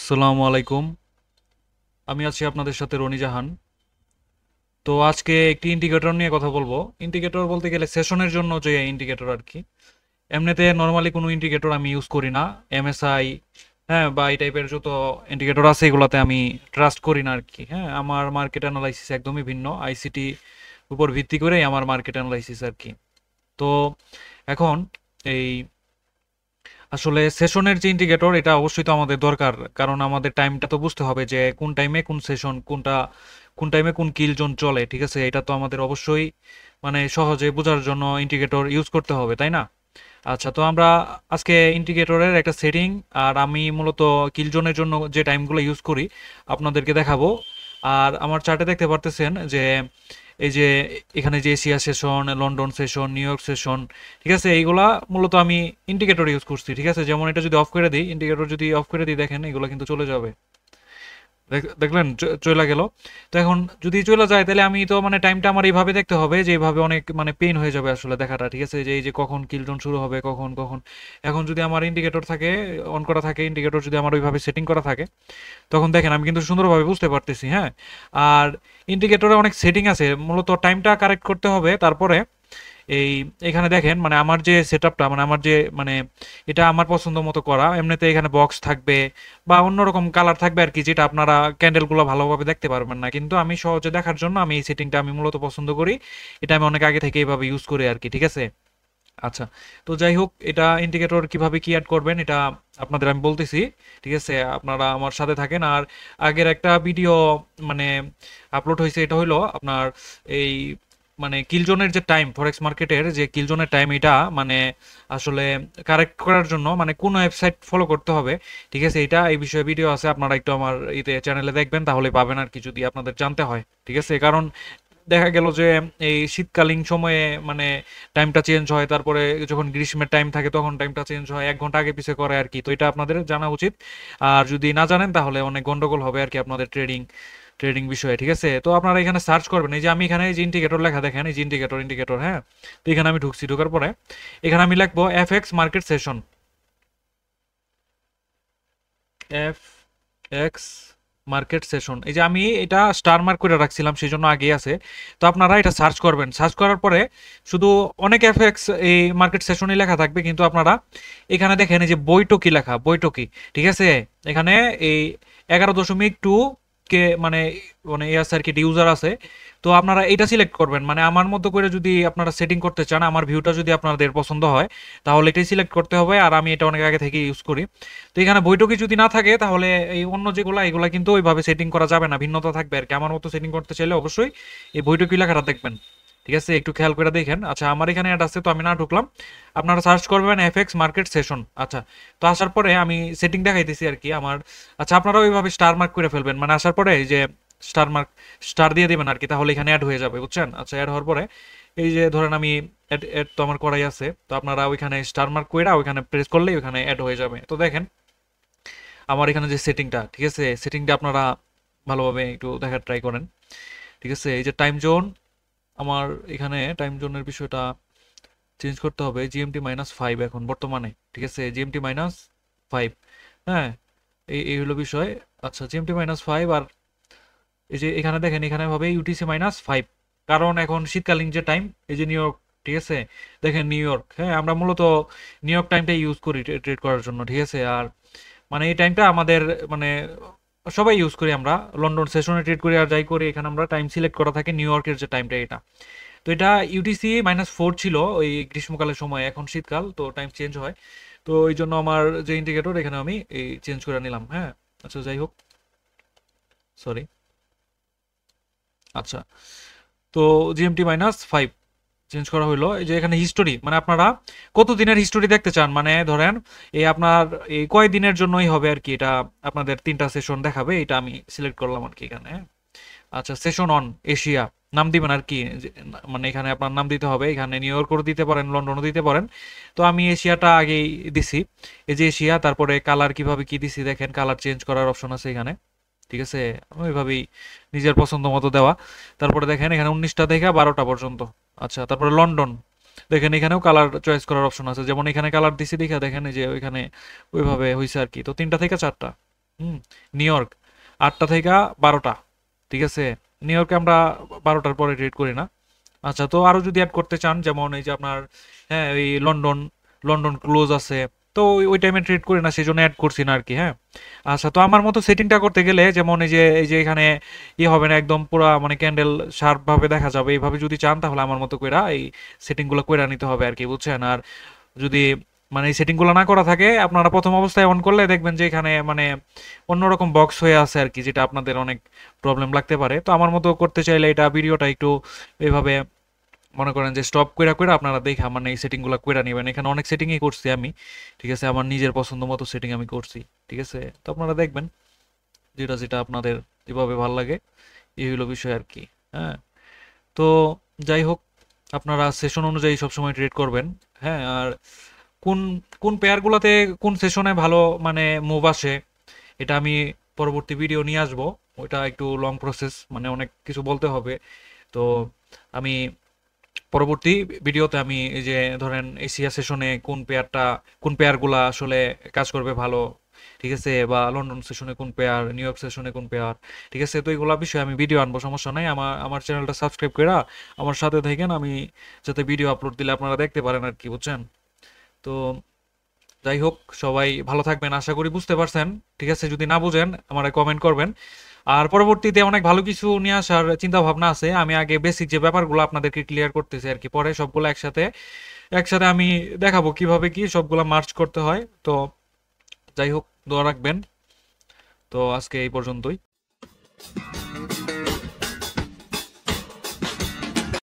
আসসালামু আলাইকুম। আমি আছি আপনাদের সাথে রনি জাহান। তো আজকে একটি ইন্ডিকেটর নিয়ে কথা বলবো। ইন্ডিকেটর বলতে গেলে সেশনের জন্য যে ইন্ডিকেটর আর কি। এমনিতে নর্মালি কোনো ইন্ডিকেটর আমি ইউজ করি না। এমএসআই, হ্যাঁ, বা এই টাইপের যত ইন্ডিকেটর আছে এগুলাতে আমি ট্রাস্ট করি না আর কি। হ্যাঁ, আমার মার্কেট অ্যানালাইসিস একদমই ভিন্ন। আইসিটি উপর ভিত্তি করেই আমার মার্কেট অ্যানালাইসিস আর কি। তো এখন এই আসলে সেশনের যে ইন্ডিকেটর এটা অবশ্যই তো আমাদের দরকার, কারণ আমাদের টাইমটা তো বুঝতে হবে যে কোন টাইমে কোন সেশন কোনটা, কোন টাইমে কোন কিল জোন চলে। ঠিক আছে, এটা তো আমাদের অবশ্যই মানে সহজে বোঝার জন্য ইন্ডিকেটর ইউজ করতে হবে, তাই না? আচ্ছা, তো আমরা আজকে ইন্ডিকেটরের একটা সেটিং আর আমি মূলত কিল জোনের জন্য যে টাইমগুলো ইউজ করি আপনাদেরকে দেখাবো। আর আমার চার্টে দেখতে পারতেছেন যে এই যে এখানে যে Asia session, London session, new York session, ঠিক আছে, এইগুলা মূলত আমি ইন্ডিকেটর ইউজ করছি। ঠিক আছে, যেমন এটা যদি অফ করে দিই, ইন্ডিকেটর যদি অফ করে দিই, দেখেন এগুলো কিন্তু চলে যাবে। দেখলেন চলে গেল। তো এখন যদি চলে যায় তাহলে আমি তো মানে টাইমটা আমার এইভাবে দেখতে হবে যে এইভাবে অনেক মানে পেইন হয়ে যাবে আসলে দেখাটা। ঠিক আছে, যে এই যে কখন কিলজন শুরু হবে, কখন কখন। এখন যদি আমার ইন্ডিকেটর থাকে, অন করা থাকে ইন্ডিকেটর, যদি আমার ওইভাবে সেটিং করা থাকে, তখন দেখেন আমি কিন্তু সুন্দরভাবে বুঝতে পারতেছি। হ্যাঁ, আর ইন্ডিকেটরে অনেক সেটিং আছে, মূলত টাইমটা কারেক্ট করতে হবে। তারপরে এই এখানে দেখেন মানে আমার যে সেটআপটা, মানে আমার যে মানে এটা আমার পছন্দ মতো করা। এমনিতে এখানে বক্স থাকবে বা অন্যরকম কালার থাকবে আর কি, যেটা আপনারা ক্যান্ডেলগুলো ভালোভাবে দেখতে পারবেন না, কিন্তু আমি সহজে দেখার জন্য আমি এই সেটিংটা আমি মূলত পছন্দ করি। এটা আমি অনেক আগে থেকে এইভাবে ইউজ করি আর কি। ঠিক আছে, আচ্ছা। তো যাই হোক, এটা ইন্ডিকেটর কিভাবে কি অ্যাড করবেন এটা আপনাদের আমি বলতেছি। ঠিক আছে, আপনারা আমার সাথে থাকেন। আর আগের একটা ভিডিও মানে আপলোড হয়েছে, এটা হইলো আপনার এই মানে কিলজোনের যে টাইম, ফরেক্স মার্কেটের যে কিলজোনের টাইম, এটা মানে আসলে কারেক্ট করার জন্য মানে কোন ওয়েবসাইট ফলো করতে হবে। ঠিক আছে, এটা এই বিষয়ে ভিডিও আছে, আপনারা একটু আমার ইতে চ্যানেলে দেখবেন, তাহলে পাবেন আর কি, যদি আপনাদের জানতে হয়। ঠিক আছে, কারণ দেখা গেল যে এই শীতকালীন সময়ে মানে টাইমটা চেঞ্জ হয়, তারপরে যখন গ্রীষ্মের টাইম থাকে তখন টাইমটা চেঞ্জ হয়, 1 ঘন্টা আগে পিছে করে আর কি। তো এটা আপনাদের জানা উচিত। আর যদি না জানেন তাহলে অনেক গন্ডগোল হবে আর কি আপনাদের ট্রেডিং ট্রেডিং বিষয়ে। ঠিক আছে, তো আপনারা এখানে সার্চ করবেন, এই যে আমি এখানে এই যে ইন্ডিকেটর লেখা দেখেন, এই যে ইন্ডিকেটর ইন্ডিকেটর, হ্যাঁ। তো এখানে আমি ঢুকছি, ঢোকার পরে এখানে আমি লিখবো FX market session, F x market session. এই যে আমি এটা স্টার মার্ক করে রাখছিলাম সেই জন্য আগে আছে। তো আপনারা এটা সার্চ করবেন, সার্চ করার পরে শুধু অনেক এফএক্স এই মার্কেট সেশনই লেখা থাকবে, কিন্তু আপনারা এখানে দেখেন এই যে বৈটকি লেখা, বৈটকি। ঠিক আছে, এখানে এই 11.2 কে মানে মানে এ আছে আর কি, ইউজার আছে। তো আপনারা এটা সিলেক্ট করবেন, মানে আমার মতো করে যদি আপনারা সেটিং করতে চান, আমার ভিউটা যদি আপনাদের পছন্দ হয়, তাহলে এটাই সিলেক্ট করতে হবে। আর আমি এটা অনেক আগে থেকে ইউজ করি। তো এখানে বৈঠকি যদি না থাকে তাহলে এই অন্য যেগুলা এগুলা কিন্তু ওইভাবে সেটিং করা যাবে না, ভিন্নতা থাকবে আর কি। আমার মতো সেটিং করতে চাইলে অবশ্যই এই বৈঠকি লেখাটা দেখবেন। ঠিক আছে, একটু খেয়াল করে দেখেন। আচ্ছা, আমার এখানে অ্যাড আছে, তো আমি না ঢুকলাম। আপনারা সার্চ করবেন এফএক্স মার্কেট সেশন। আচ্ছা, তো আসার পরে আমি সেটিং দেখাইতেছি আর কি আমার। আচ্ছা, আপনারা ওইভাবে স্টার মার্ক করে ফেলবেন, মানে আসার পরে এই যে স্টার মার্ক, স্টার দিয়ে দিবেন আর কি, তাহলে এখানে অ্যাড হয়ে যাবে, বুঝছেন? আচ্ছা, অ্যাড হওয়ার পরে এই যে ধরেন আমি অ্যাড অ্যাড তো আমার করাই আছে, তো আপনারা ওইখানে স্টার মার্ক কইরা ওইখানে প্রেস করলেই ওইখানে অ্যাড হয়ে যাবে। তো দেখেন আমার এখানে যে সেটিংটা, ঠিক আছে, সেটিংটা আপনারা ভালোভাবে একটু দেখার ট্রাই করেন। ঠিক আছে, এই যে টাইম জোন, আমার এখানে টাইম জোনের বিষয়টা চেঞ্জ করতে হবে, জিএমটি-5 এখন বর্তমানে। ঠিক আছে, জিএমটি-5, হ্যাঁ, এই হলো বিষয়। আচ্ছা, জিএমটি-5। আর এই যে এখানে দেখেন, এখানে হবে ইউটিসি-5, কারণ এখন শীতকালীন যে টাইম, এই যে নিউ ইয়র্ক। ঠিক আছে, দেখেন নিউ ইয়র্ক, হ্যাঁ, আমরা মূলত নিউ ইয়র্ক টাইমটা ইউজ করি ট্রেড করার জন্য। ঠিক আছে, আর মানে এই টাইমটা আমাদের মানে সবাই ইউজ করি আমরা, লন্ডন সেশনে ট্রেড করি আর যাই করি, এখানে আমরা টাইম সিলেক্ট করা থাকে নিউ ইয়র্কের যে টাইমটা এটা। তো এটা ইউটিসি-4 ছিল ওই গ্রীষ্মকালের সময়, এখন শীতকাল তো টাইম চেঞ্জ হয়। তো এই জন্য আমার যে ইন্ডিকেটর এখানে আমি এই চেঞ্জ করে নিলাম। হ্যাঁ, আচ্ছা, যাই হোক, সরি। আচ্ছা, তো জিএমটি-5 চেঞ্জ করা হইলো। এই যে এখানে হিস্টোরি, মানে আপনারা কত দিনের হিস্টোরি দেখতে চান, মানে ধরেন এই আপনার এই কয় দিনের জন্যই হবে আর কি, এটা আপনাদের 3টা সেশন দেখাবে, এটা আমি সিলেক্ট করলাম আর কি এখানে। আচ্ছা, সেশন অন এশিয়া নাম দিবেন আর কি, মানে এখানে আপনার নাম দিতে হবে, এখানে নিউ ইয়র্কও দিতে পারেন, লন্ডনও দিতে পারেন। তো আমি এশিয়াটা আগেই দিছি। এই যে এশিয়া, তারপরে কালার কিভাবে কি দিছি দেখেন, কালার চেঞ্জ করার অপশন আছে এখানে। ঠিক আছে, আমি ওইভাবেই নিজের পছন্দ মতো দেওয়া। তারপরে দেখেন এখানে 19টা থেকে 12টা পর্যন্ত। আচ্ছা, তারপরে লন্ডন, দেখেন এখানেও কালার চয়েস করার অপশন আছে, যেমন এখানে কালার দিছি দেখা দেখেন এই যে ওইখানে ওইভাবে হয়েছে আর কি। তো 3টা থেকে 4টা। হুম, নিউ ইয়র্ক 8টা থেকে 12টা, ঠিক আছে। নিউ ইয়র্কে আমরা 12টার পরে ট্রেড করি না। আচ্ছা, তো আরো যদি অ্যাড করতে চান, যেমন এই যে আপনার, হ্যাঁ, এই লন্ডন, লন্ডন ক্লোজ আছে, তো ওই টাইমে ট্রেড করি না, সেই জন্য অ্যাড করছি না আর কি। হ্যাঁ, আচ্ছা, তো আমার মতো সেটিংটা করতে গেলে যেমন এই যে এখানে হবে না, একদম পুরা মানে ক্যান্ডেল শার্প ভাবে দেখা যাবে, এইভাবে যদি চান তাহলে আমার মতো কইরা এই সেটিং গুলো কইরা নিতে হবে আর কি, বুঝছেন। আর যদি মানে এই সেটিং গুলো না করা থাকে, আপনারা প্রথম অবস্থায় অন করলে দেখবেন যে এখানে মানে অন্যরকম বক্স হয়ে আছে আর কি, যেটা আপনাদের অনেক প্রবলেম লাগতে পারে। তো আমার মতো করতে চাইলে এটা ভিডিওটা একটু এইভাবে মনে করেন যে স্টপ কইরা কইরা আপনারা দেখা মানে এই সেটিং গুলো কইরা নেবেন। এখানে অনেক সেটিংই করছি আমি, ঠিক আছে, আমার নিজের পছন্দ মতো সেটিং আমি করছি, ঠিক আছে। তো আপনারা দেখবেন যেটা যেটা আপনাদের যেভাবে ভালো লাগে, এই হলো বিষয় আর কি। হ্যাঁ, তো যাই হোক, আপনারা সেশন অনুযায়ী সবসময় ট্রেড করবেন। হ্যাঁ, আর কোন কোন পেয়ারগুলোতে কোন সেশনে ভালো মানে মুভ আসে, এটা আমি পরবর্তী ভিডিও নিয়ে আসবো। ওইটা একটু লং প্রসেস, মানে অনেক কিছু বলতে হবে। তো আমি পরবর্তী ভিডিওতে আমি এই যে ধরেন এশিয়া সেশনে কোন পেয়ারগুলা আসলে কাজ করবে ভালো, ঠিক আছে, বা লন্ডন সেশনে কোন পেয়ার, নিউ ইয়র্ক সেশনে কোন পেয়ার, ঠিক আছে, তো এইগুলা বিষয়ে আমি ভিডিও আনবো, সমস্যা নাই। আমার চ্যানেলটা সাবস্ক্রাইব করে আমার সাথে থাকেন, আমি যাতে ভিডিও আপলোড দিলে আপনারা দেখতে পারেন আর কি, বুঝছেন। তো যাই হোক, সবাই ভালো থাকবেন, আশা করি বুঝতে পারছেন, ঠিক আছে। যদি না বুঝেন আমার কমেন্ট করবেন। আর পরবর্তীতে অনেক ভালো কিছু নিয়ে আসার চিন্তা ভাবনা আছে। আমি আগে বেসিক যে ব্যাপারগুলো আপনাদেরকে ক্লিয়ার করতেছি আর কি, পরে সবগুলো একসাথে একসাথে আমি দেখাবো কিভাবে কি সবগুলা মার্চ করতে হয়। তো যাই হোক, দোয়া রাখবেন। তো আজকে এই পর্যন্তই।